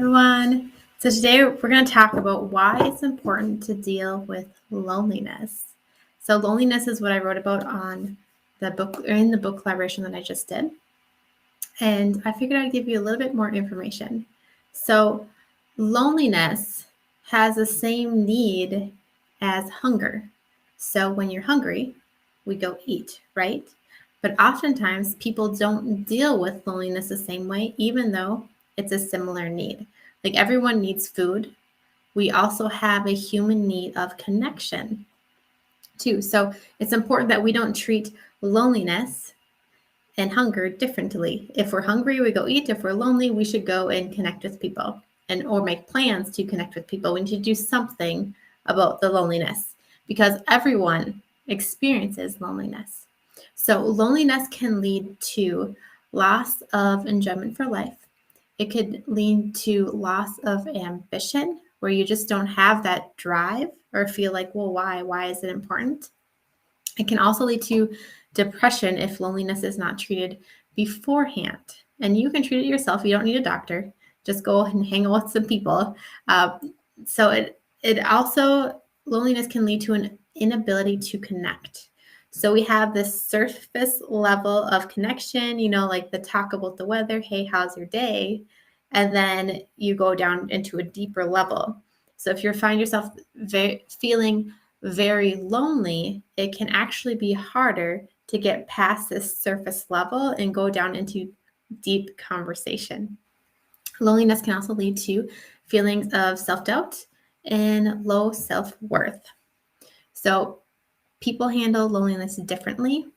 everyone. So today we're going to talk about why it's important to deal with loneliness. So loneliness is what I wrote about on the book, or in the book collaboration that I just did. And I figured I'd give you a little bit more information. So loneliness has the same need as hunger. So when you're hungry, we go eat, right? But oftentimes people don't deal with loneliness the same way, even though it's a similar need. Like everyone needs food. We also have a human need of connection too. So it's important that we don't treat loneliness and hunger differently. If we're hungry, we go eat. If we're lonely, we should go and connect with people or make plans to connect with people. We need to do something about the loneliness because everyone experiences loneliness. So loneliness can lead to loss of enjoyment for life. It could lead to loss of ambition, where you just don't have that drive or feel like, well, why? Why is it important? It can also lead to depression if loneliness is not treated beforehand. And you can treat it yourself. You don't need a doctor. Just go and hang out with some people. So it also, loneliness can lead to an inability to connect. So we have this surface level of connection, like the talk about the weather. Hey, how's your day? And then you go down into a deeper level. So if you find yourself feeling very lonely, it can actually be harder to get past this surface level and go down into deep conversation. Loneliness can also lead to feelings of self-doubt and low self-worth. So people handle loneliness differently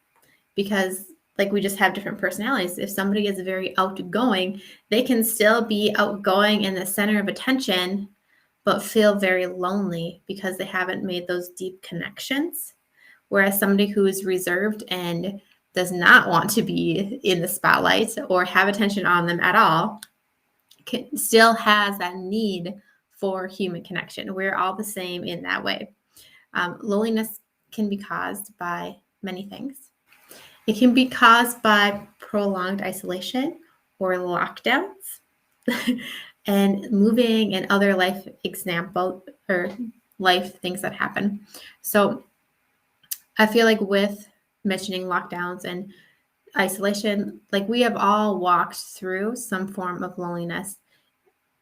because we just have different personalities. If somebody is very outgoing, they can still be outgoing in the center of attention, but feel very lonely because they haven't made those deep connections. Whereas somebody who is reserved and does not want to be in the spotlight or have attention on them at all still has that need for human connection. We're all the same in that way. Loneliness can be caused by many things. It can be caused by prolonged isolation or lockdowns and moving and other life life things that happen. So I feel like with mentioning lockdowns and isolation, we have all walked through some form of loneliness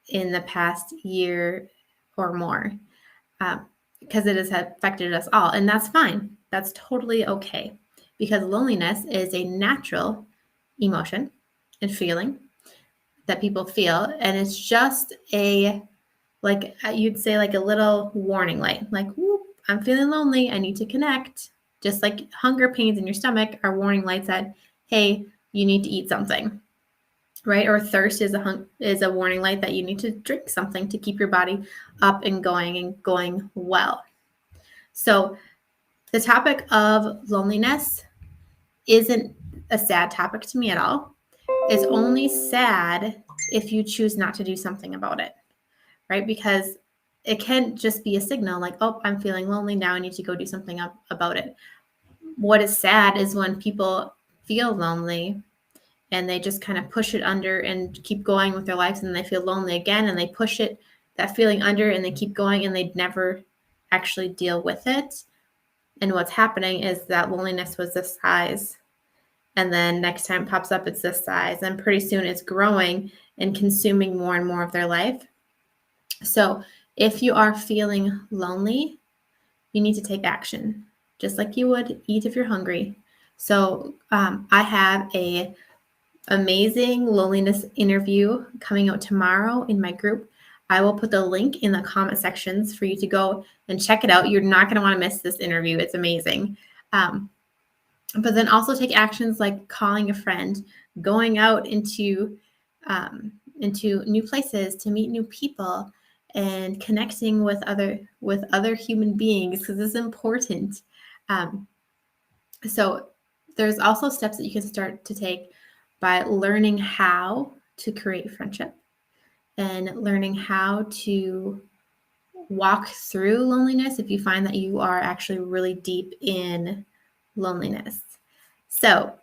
in the past year or more because it has affected us all. And that's fine. That's totally okay because loneliness is a natural emotion and feeling that people feel. And it's just you'd say a little warning light, whoop, I'm feeling lonely. I need to connect. Just like hunger pains in your stomach are warning lights that, hey, you need to eat something, right? Or thirst is a warning light that you need to drink something to keep your body up and going well. So the topic of loneliness isn't a sad topic to me at all. It's only sad if you choose not to do something about it, right? Because it can just be a signal like, oh, I'm feeling lonely. Now I need to go do something about it. What is sad is when people feel lonely and they just kind of push it under and keep going with their lives, and they feel lonely again and they push that feeling under and they keep going and they never actually deal with it. And what's happening is that loneliness was this size. And then next time it pops up, it's this size. And pretty soon it's growing and consuming more and more of their life. So if you are feeling lonely, you need to take action, just like you would eat if you're hungry. So I have a amazing loneliness interview coming out tomorrow in my group. I will put the link in the comment sections for you to go and check it out. You're not going to want to miss this interview. It's amazing. But then also take actions like calling a friend, going out into new places to meet new people, and connecting with other human beings, because it's important. So there's also steps that you can start to take by learning how to create friendship and learning how to walk through loneliness if you find that you are actually really deep in loneliness. So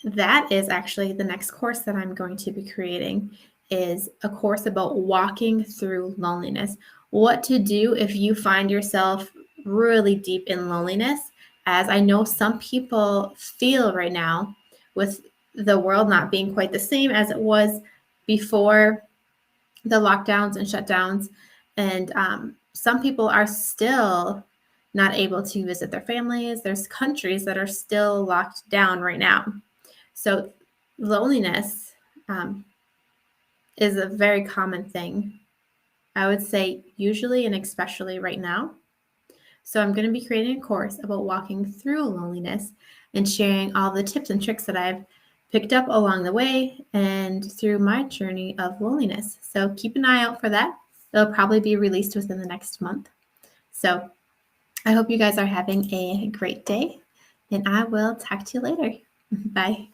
that is actually the next course that I'm going to be creating. is a course about walking through loneliness. What to do if you find yourself really deep in loneliness, as I know some people feel right now with the world not being quite the same as it was before the lockdowns and shutdowns. And some people are still not able to visit their families. There's countries that are still locked down right now. So loneliness is a very common thing. I would say usually and especially right now. So I'm going to be creating a course about walking through loneliness and sharing all the tips and tricks that I've picked up along the way and through my journey of loneliness. So keep an eye out for that. It'll probably be released within the next month. So I hope you guys are having a great day, and I will talk to you later. Bye.